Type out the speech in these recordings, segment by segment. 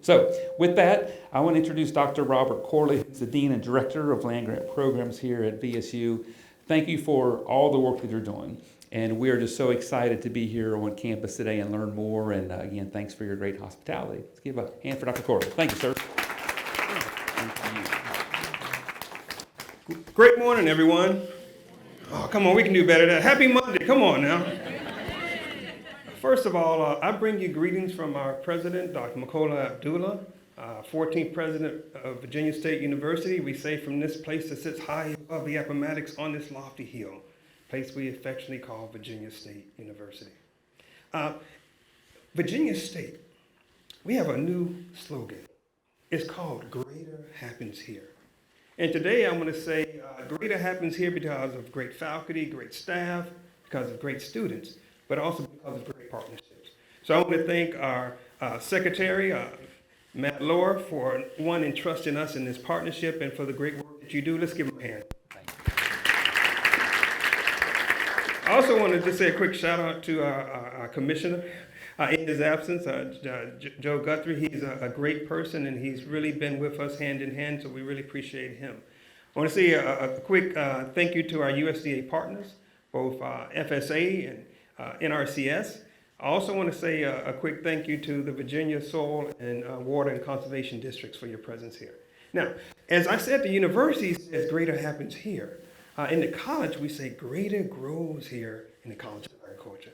So with that, I want to introduce Dr. Robert Corley, who's the Dean and Director of Land Grant Programs here at VSU. Thank you for all the work that you're doing. And we are just so excited to be here on campus today and learn more. And again, thanks for your great hospitality. Let's give a hand for Dr. Corley. Thank you, sir. Thank you. Great morning, everyone. Oh, come on, we can do better than that. Happy Monday, come on now. First of all, I bring you greetings from our president, Dr. Makola Abdullah, 14th president of Virginia State University. We say from this place that sits high above the Appomattox on this lofty hill, place we affectionately call Virginia State University. Virginia State, we have a new slogan. It's called Greater Happens Here. And today I'm going to say greater happens here because of great faculty, great staff, because of great students, but also because of great partnerships. So I want to thank our secretary, Matt Lohr, for one entrusting us in this partnership and for the great work that you do. Let's give him a hand. I also want to just say a quick shout out to our commissioner in his absence, Joe Guthrie. He's a great person and he's really been with us hand in hand, so we really appreciate him. I want to say a quick thank you to our USDA partners, both FSA and NRCS. I also want to say a quick thank you to the Virginia Soil and Water and Conservation Districts for your presence here. Now, as I said, the university says greater happens here. In the college, we say greater grows here in the College of Agriculture.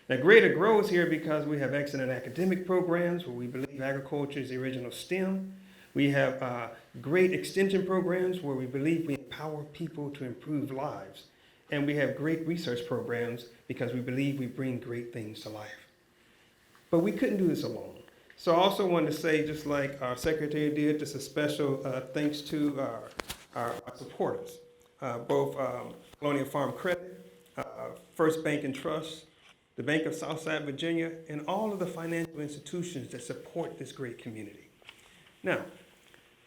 Now, greater grows here because we have excellent academic programs where we believe agriculture is the original STEM. We have great extension programs where we believe we empower people to improve lives. And we have great research programs because we believe we bring great things to life. But we couldn't do this alone. So I also want to say, just like our secretary did, just a special thanks to our supporters, both Colonial Farm Credit, First Bank and Trust, the Bank of Southside Virginia, and all of the financial institutions that support this great community. Now,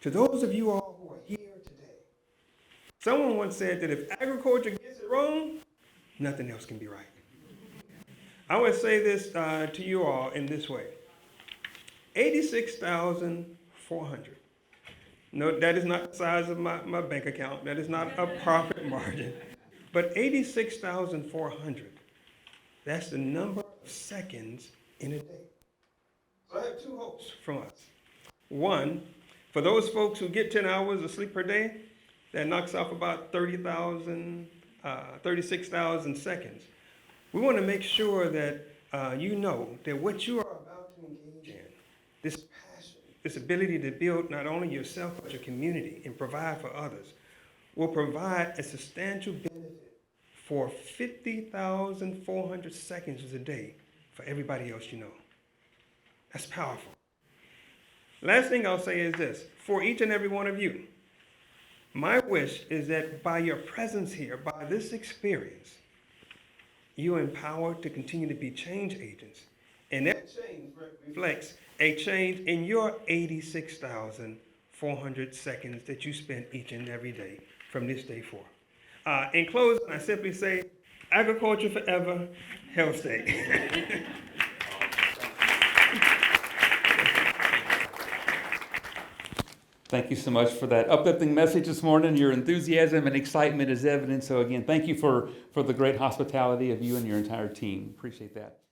to those of you all who are here today, someone once said that if agriculture gets it wrong, nothing else can be right. I would say this to you all in this way. 86,400. No, that is not the size of my bank account. That is not a profit margin. But 86,400, that's the number of seconds in a day. So I have two hopes from us. One, for those folks who get 10 hours of sleep per day, that knocks off about 36,000 seconds. We want to make sure that you know that what you are about to engage in, this passion, this ability to build not only yourself but your community and provide for others, will provide a substantial benefit for 50,400 seconds a day for everybody else you know. That's powerful. Last thing I'll say is this. For each and every one of you, my wish is that by your presence here, by this experience, you are empowered to continue to be change agents. And that change reflects a change in your 86,400 seconds that you spend each and every day from this day forth. In closing, I simply say, agriculture forever, health state. Thank you so much for that uplifting message this morning. Your enthusiasm and excitement is evident. So again, thank you for the great hospitality of you and your entire team. Appreciate that.